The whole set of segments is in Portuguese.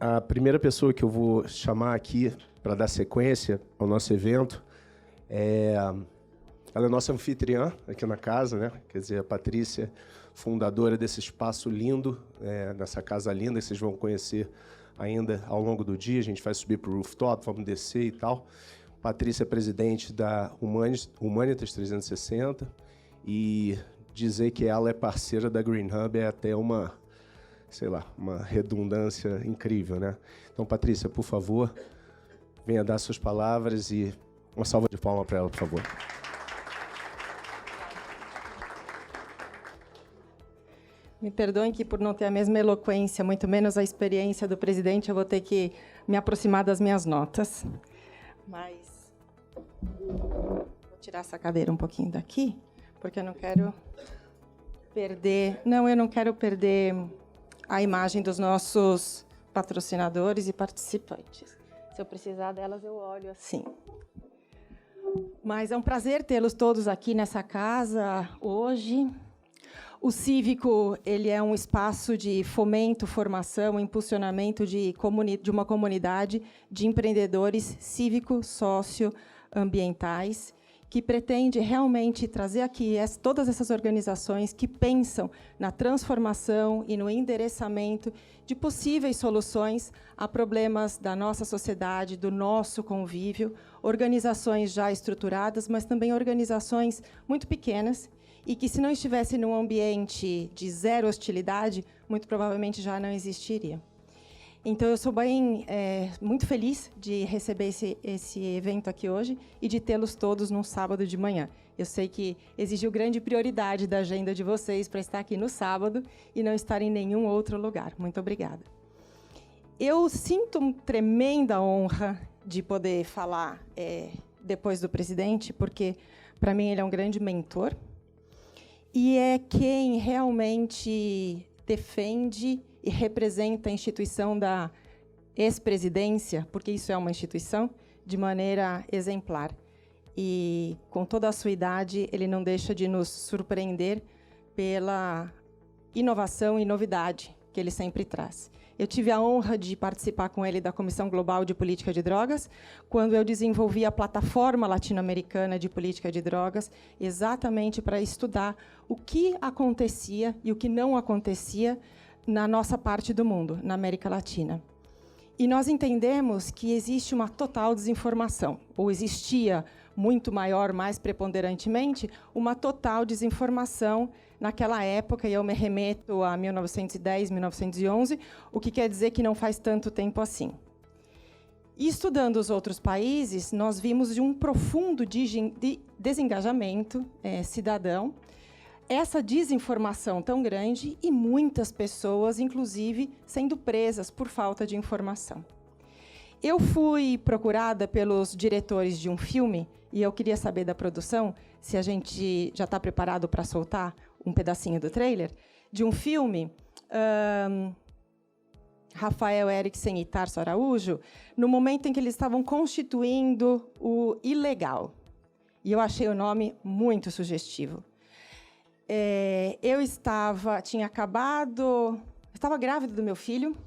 A primeira pessoa que eu vou chamar aqui para dar sequência ao nosso evento ela é nossa anfitriã aqui na casa, né? Quer dizer, a Patrícia, fundadora desse espaço lindo, nessa casa linda, que vocês vão conhecer ainda ao longo do dia. A gente vai subir para o rooftop, vamos descer e tal. Patrícia é presidente da Humanitas 360 e dizer que ela é parceira da Green Hub é até uma redundância incrível, né? Então, Patrícia, por favor, venha dar suas palavras e uma salva de palmas para ela, por favor. Me perdoem que, por não ter a mesma eloquência, muito menos a experiência do presidente, eu vou ter que me aproximar das minhas notas. Mas vou tirar essa cadeira um pouquinho daqui, porque eu não quero perder a imagem dos nossos patrocinadores e participantes. Se eu precisar delas, eu olho assim. Mas é um prazer tê-los todos aqui nessa casa hoje. O Cívico, ele é um espaço de fomento, formação, impulsionamento de uma comunidade de empreendedores cívico-socioambientais que pretende realmente trazer aqui todas essas organizações que pensam na transformação e no endereçamento de possíveis soluções a problemas da nossa sociedade, do nosso convívio, organizações já estruturadas, mas também organizações muito pequenas, e que, se não estivesse num ambiente de zero hostilidade, muito provavelmente já não existiria. Então, eu sou muito feliz de receber esse evento aqui hoje e de tê-los todos num sábado de manhã. Eu sei que exigiu grande prioridade da agenda de vocês para estar aqui no sábado e não estar em nenhum outro lugar. Muito obrigada. Eu sinto uma tremenda honra de poder falar depois do presidente, porque, para mim, ele é um grande mentor, e é quem realmente defende e representa a instituição da ex-presidência, porque isso é uma instituição, de maneira exemplar. E, com toda a sua idade, ele não deixa de nos surpreender pela inovação e novidade que ele sempre traz. Eu tive a honra de participar com ele da Comissão Global de Política de Drogas, quando eu desenvolvi a Plataforma Latino-Americana de Política de Drogas, exatamente para estudar o que acontecia e o que não acontecia na nossa parte do mundo, na América Latina. E nós entendemos que existe uma total desinformação, ou existia muito maior, mais preponderantemente, uma total desinformação naquela época, e eu me remeto a 1910, 1911, o que quer dizer que não faz tanto tempo assim. E, estudando os outros países, nós vimos de um profundo desengajamento cidadão, essa desinformação tão grande e muitas pessoas, inclusive, sendo presas por falta de informação. Eu fui procurada pelos diretores de um filme, e eu queria saber da produção se a gente já está preparado para soltar um pedacinho do trailer, de um filme, Rafael Eriksen e Tarso Araújo, no momento em que eles estavam constituindo o ilegal. E eu achei o nome muito sugestivo. Eu estava grávida do meu filho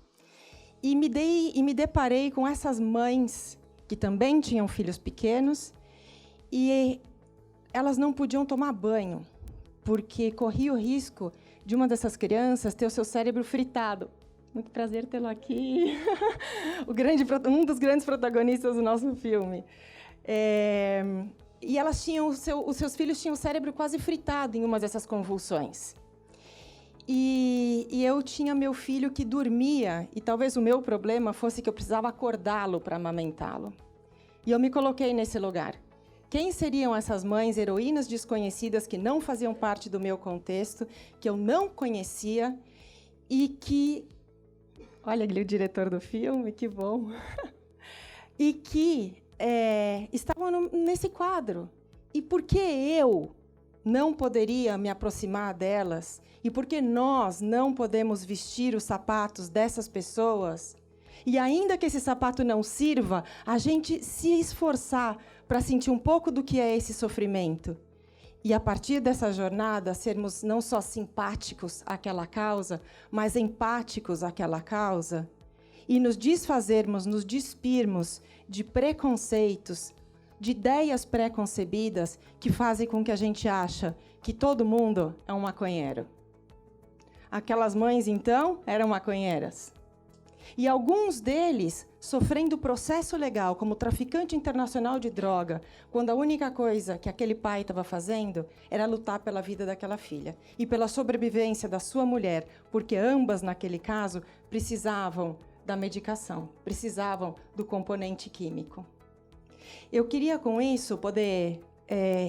e me deparei com essas mães que também tinham filhos pequenos e elas não podiam tomar banho porque corria o risco de uma dessas crianças ter o seu cérebro fritado. Muito prazer tê-lo aqui, um dos grandes protagonistas do nosso filme. E elas tinham os seus filhos tinham o cérebro quase fritado em uma dessas convulsões. E eu tinha meu filho que dormia, e talvez o meu problema fosse que eu precisava acordá-lo para amamentá-lo. E eu me coloquei nesse lugar. Quem seriam essas mães heroínas desconhecidas que não faziam parte do meu contexto, que eu não conhecia e que... Olha ali o diretor do filme, que bom! E que estavam nesse quadro. E por que eu não poderia me aproximar delas? E por que nós não podemos vestir os sapatos dessas pessoas? E ainda que esse sapato não sirva, a gente se esforçar para sentir um pouco do que é esse sofrimento. E, a partir dessa jornada, sermos não só simpáticos àquela causa, mas empáticos àquela causa. e nos desfazermos, nos despirmos de preconceitos, de ideias pré-concebidas que fazem com que a gente ache que todo mundo é um maconheiro. Aquelas mães, então, eram maconheiras. E alguns deles sofrendo processo legal como traficante internacional de droga, quando a única coisa que aquele pai estava fazendo era lutar pela vida daquela filha e pela sobrevivência da sua mulher, porque ambas, naquele caso, precisavam da medicação, precisavam do componente químico. Eu queria, com isso, poder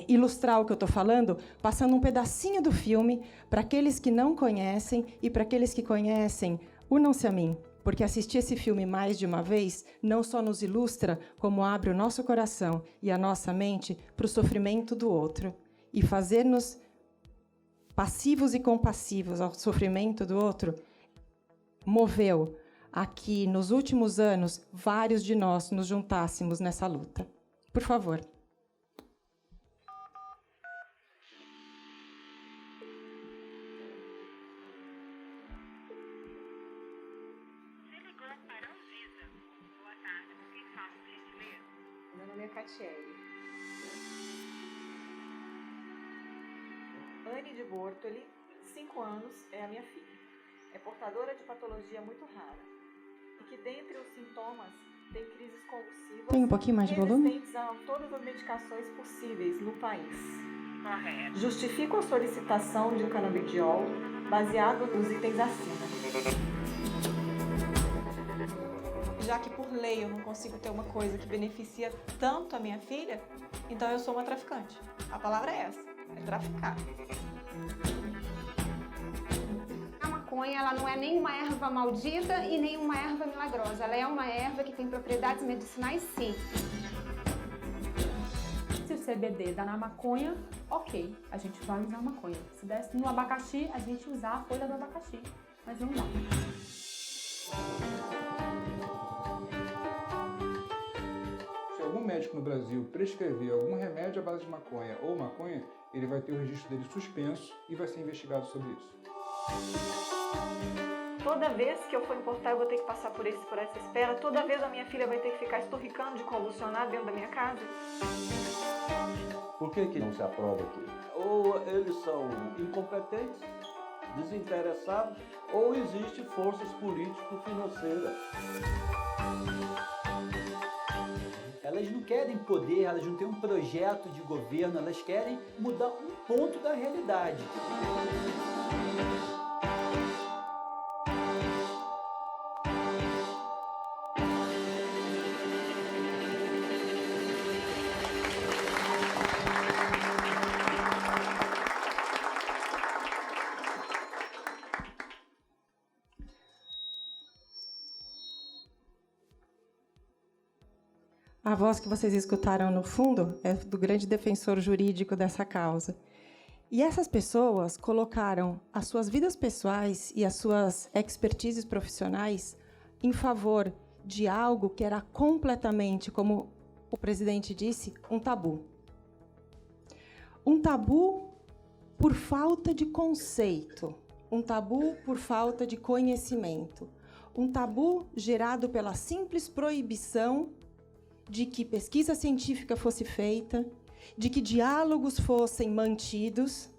ilustrar o que eu estou falando, passando um pedacinho do filme para aqueles que não conhecem e para aqueles que conhecem, unam-se a mim. Porque assistir esse filme mais de uma vez não só nos ilustra, como abre o nosso coração e a nossa mente para o sofrimento do outro e fazer-nos passivos e compassivos ao sofrimento do outro, moveu a que, nos últimos anos, vários de nós nos juntássemos nessa luta. Por favor. Meu nome é Catiele. Anne de Bortoli, 5 anos, é a minha filha. É portadora de patologia muito rara e que, dentre os sintomas, tem crises convulsivas. Tem um pouquinho mais de volume? Resistentes a todas as medicações possíveis no país. Correto. Justifico a solicitação de um canabidiol baseado nos itens acima. Já que por lei eu não consigo ter uma coisa que beneficia tanto a minha filha, então eu sou uma traficante. A palavra é essa, é traficar. A maconha, ela não é nem uma erva maldita e nem uma erva milagrosa. Ela é uma erva que tem propriedades medicinais, sim. Se o CBD dá na maconha, ok, a gente vai usar a maconha. Se desse no abacaxi, a gente usar a folha do abacaxi, mas não dá. Se algum médico no Brasil prescrever algum remédio à base de maconha ou maconha, ele vai ter o registro dele suspenso e vai ser investigado sobre isso. Toda vez que eu for importar, eu vou ter que passar por essa espera. Toda vez a minha filha vai ter que ficar esturricando de convulsionar dentro da minha casa. Por que não se aprova aqui? Ou eles são incompetentes, desinteressados, ou existem forças político-financeiras. Elas não querem poder, elas não têm um projeto de governo, elas querem mudar um ponto da realidade. A voz que vocês escutaram no fundo é do grande defensor jurídico dessa causa. E essas pessoas colocaram as suas vidas pessoais e as suas expertises profissionais em favor de algo que era completamente, como o presidente disse, um tabu. Um tabu por falta de conceito, um tabu por falta de conhecimento, um tabu gerado pela simples proibição de que pesquisa científica fosse feita, de que diálogos fossem mantidos,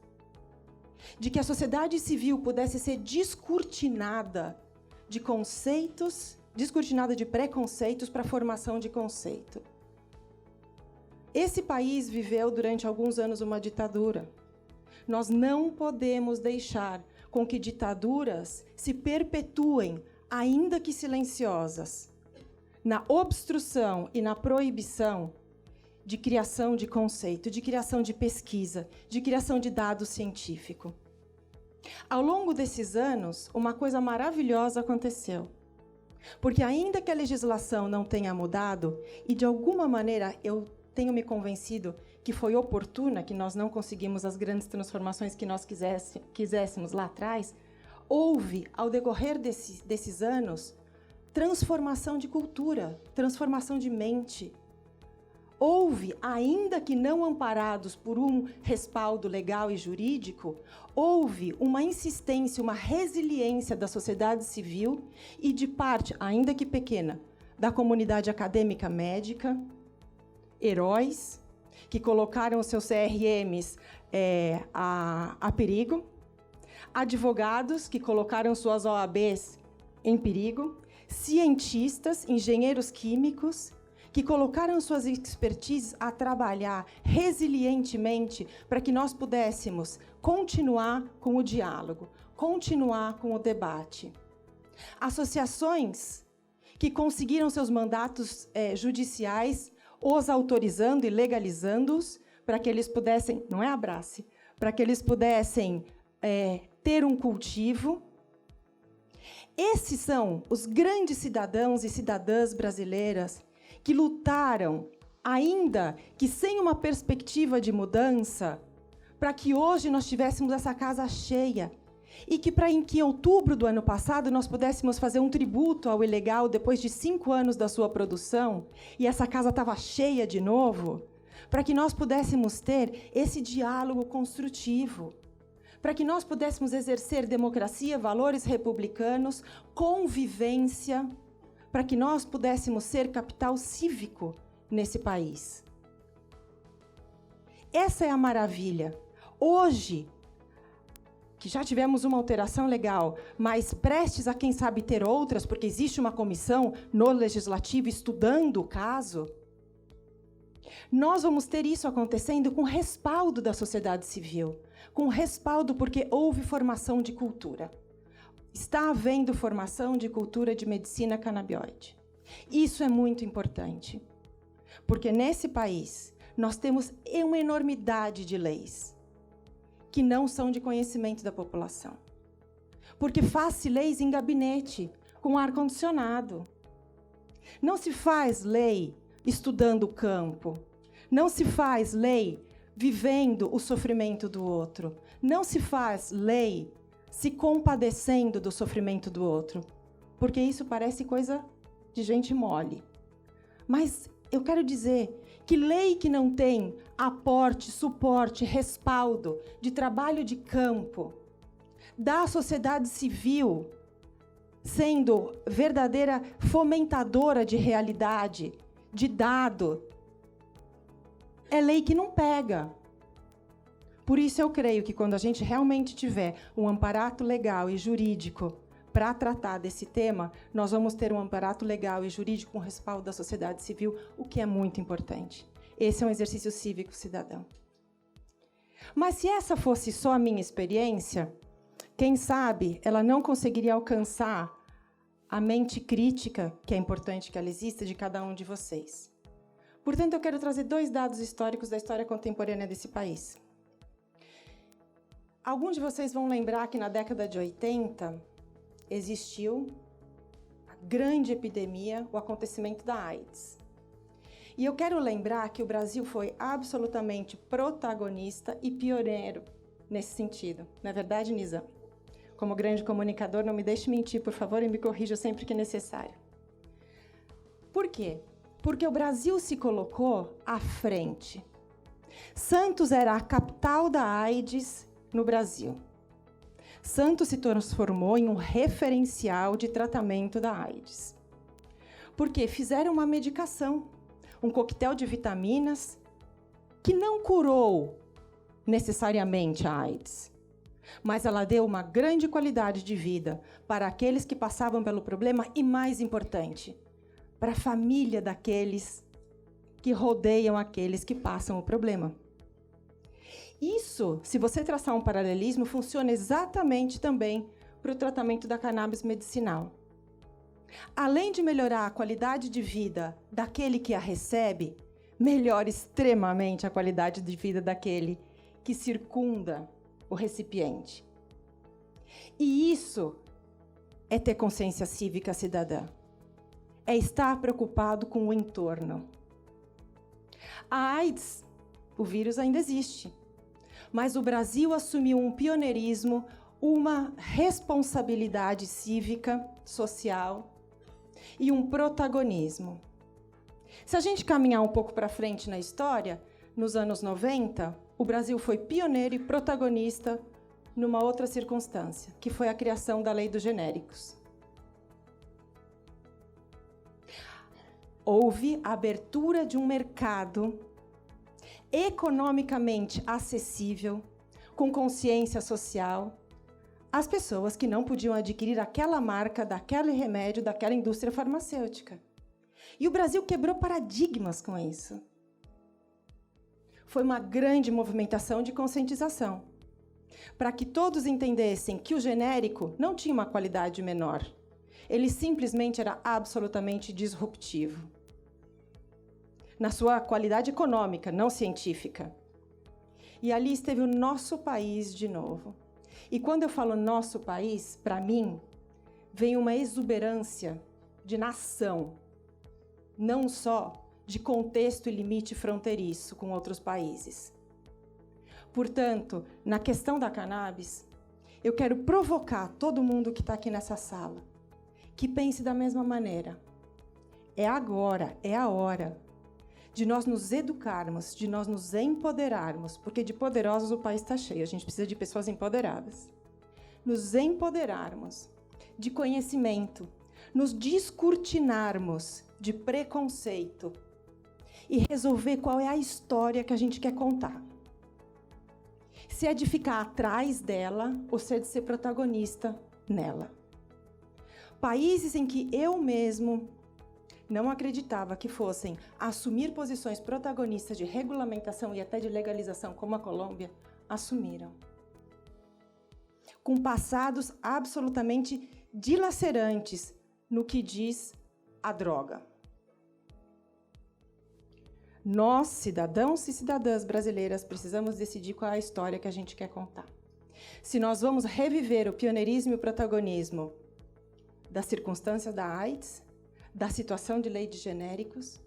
de que a sociedade civil pudesse ser descortinada de conceitos, descortinada de preconceitos para a formação de conceito. Esse país viveu durante alguns anos uma ditadura. Nós não podemos deixar com que ditaduras se perpetuem, ainda que silenciosas, na obstrução e na proibição de criação de conceito, de criação de pesquisa, de criação de dado científico. Ao longo desses anos, uma coisa maravilhosa aconteceu. Porque ainda que a legislação não tenha mudado, e de alguma maneira eu tenho me convencido que foi oportuna, que nós não conseguimos as grandes transformações que nós quiséssemos lá atrás, houve, ao decorrer desses anos, transformação de cultura, transformação de mente. houve, ainda que não amparados por um respaldo legal e jurídico, houve uma insistência, uma resiliência da sociedade civil e de parte, ainda que pequena, da comunidade acadêmica médica, heróis, que colocaram seus CRMs a perigo, advogados que colocaram suas OABs em perigo, cientistas, engenheiros químicos, que colocaram suas expertises a trabalhar resilientemente para que nós pudéssemos continuar com o diálogo, continuar com o debate. Associações que conseguiram seus mandatos judiciais, os autorizando e legalizando-os, para que eles pudessem, não é abrace, para que eles pudessem ter um cultivo. Esses são os grandes cidadãos e cidadãs brasileiras que lutaram, ainda que sem uma perspectiva de mudança, para que hoje nós tivéssemos essa casa cheia e que em outubro do ano passado nós pudéssemos fazer um tributo ao Ilegal depois de 5 anos da sua produção e essa casa estava cheia de novo, para que nós pudéssemos ter esse diálogo construtivo, para que nós pudéssemos exercer democracia, valores republicanos, convivência, para que nós pudéssemos ser capital cívico nesse país. Essa é a maravilha. Hoje, que já tivemos uma alteração legal, mas prestes a, quem sabe, ter outras, porque existe uma comissão no Legislativo estudando o caso, nós vamos ter isso acontecendo com respaldo da sociedade civil, com respaldo porque houve formação de cultura. Está havendo formação de cultura de medicina canabinoide. Isso é muito importante, porque nesse país nós temos uma enormidade de leis que não são de conhecimento da população. Porque faz-se leis em gabinete, com ar-condicionado. Não se faz lei estudando o campo. Não se faz lei vivendo o sofrimento do outro. Não se faz lei se compadecendo do sofrimento do outro, porque isso parece coisa de gente mole. Mas eu quero dizer que lei que não tem aporte, suporte, respaldo de trabalho de campo, da sociedade civil, sendo verdadeira fomentadora de realidade, de dado, é lei que não pega. Por isso eu creio que quando a gente realmente tiver um amparato legal e jurídico para tratar desse tema, nós vamos ter um amparato legal e jurídico com respaldo da sociedade civil, o que é muito importante. Esse é um exercício cívico cidadão. Mas se essa fosse só a minha experiência, quem sabe ela não conseguiria alcançar a mente crítica, que é importante que ela exista, de cada um de vocês. Portanto, eu quero trazer 2 dados históricos da história contemporânea desse país. Alguns de vocês vão lembrar que na década de 80 existiu a grande epidemia, o acontecimento da AIDS. E eu quero lembrar que o Brasil foi absolutamente protagonista e pioneiro nesse sentido. Não é verdade, Nisa? Como grande comunicador, não me deixe mentir, por favor, e me corrija sempre que necessário. Por quê? Porque o Brasil se colocou à frente. Santos era a capital da AIDS no Brasil. Santos se transformou em um referencial de tratamento da AIDS. Porque fizeram uma medicação, um coquetel de vitaminas, que não curou necessariamente a AIDS, mas ela deu uma grande qualidade de vida para aqueles que passavam pelo problema e, mais importante, para a família daqueles que rodeiam aqueles que passam o problema. Isso, se você traçar um paralelismo, funciona exatamente também para o tratamento da cannabis medicinal. Além de melhorar a qualidade de vida daquele que a recebe, melhora extremamente a qualidade de vida daquele que circunda o recipiente. E isso é ter consciência cívica cidadã. É estar preocupado com o entorno. A AIDS, o vírus ainda existe. Mas o Brasil assumiu um pioneirismo, uma responsabilidade cívica, social e um protagonismo. Se a gente caminhar um pouco para frente na história, nos anos 90, o Brasil foi pioneiro e protagonista numa outra circunstância, que foi a criação da Lei dos Genéricos. Houve a abertura de um mercado economicamente acessível, com consciência social, às pessoas que não podiam adquirir aquela marca, daquele remédio, daquela indústria farmacêutica. E o Brasil quebrou paradigmas com isso. Foi uma grande movimentação de conscientização, para que todos entendessem que o genérico não tinha uma qualidade menor. Ele simplesmente era absolutamente disruptivo. Na sua qualidade econômica, não científica. E ali esteve o nosso país de novo. E quando eu falo nosso país, para mim, vem uma exuberância de nação, não só de contexto e limite fronteiriço com outros países. Portanto, na questão da cannabis, eu quero provocar todo mundo que está aqui nessa sala, que pense da mesma maneira. É agora, é a hora de nós nos educarmos, de nós nos empoderarmos, porque de poderosos o país está cheio, a gente precisa de pessoas empoderadas. Nos empoderarmos de conhecimento, nos descortinarmos de preconceito e resolver qual é a história que a gente quer contar. Se é de ficar atrás dela ou se é de ser protagonista nela. Países em que eu mesmo não acreditava que fossem assumir posições protagonistas de regulamentação e até de legalização, como a Colômbia, assumiram. Com passados absolutamente dilacerantes no que diz a droga. Nós, cidadãos e cidadãs brasileiras, precisamos decidir qual é a história que a gente quer contar. Se nós vamos reviver o pioneirismo e o protagonismo das circunstâncias da AIDS, da situação de lei de genéricos,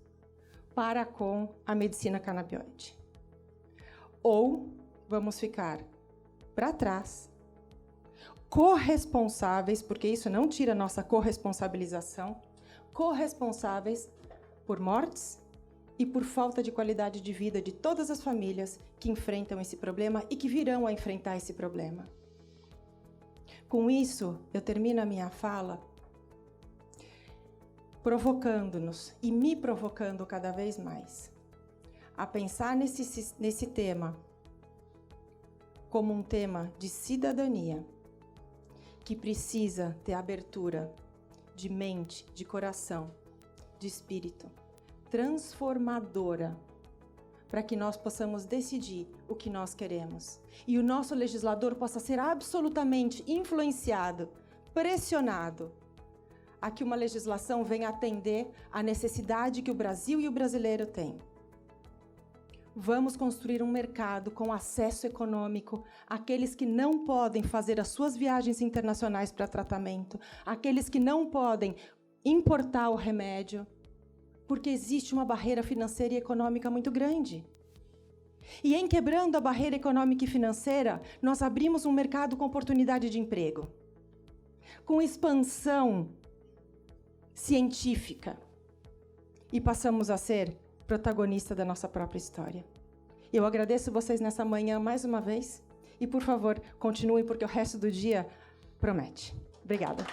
para com a medicina canabinoide. Ou vamos ficar para trás, corresponsáveis, porque isso não tira a nossa corresponsabilização, corresponsáveis por mortes e por falta de qualidade de vida de todas as famílias que enfrentam esse problema e que virão a enfrentar esse problema. Com isso, eu termino a minha fala provocando-nos e me provocando cada vez mais a pensar nesse tema como um tema de cidadania que precisa ter abertura de mente, de coração, de espírito, transformadora, para que nós possamos decidir o que nós queremos. E o nosso legislador possa ser absolutamente influenciado, pressionado, a que uma legislação venha atender à necessidade que o Brasil e o brasileiro têm. Vamos construir um mercado com acesso econômico àqueles que não podem fazer as suas viagens internacionais para tratamento, àqueles que não podem importar o remédio, porque existe uma barreira financeira e econômica muito grande. E em quebrando a barreira econômica e financeira, nós abrimos um mercado com oportunidade de emprego, com expansão científica, e passamos a ser protagonista da nossa própria história. Eu agradeço vocês nessa manhã mais uma vez, e por favor, continuem, porque o resto do dia promete. Obrigada.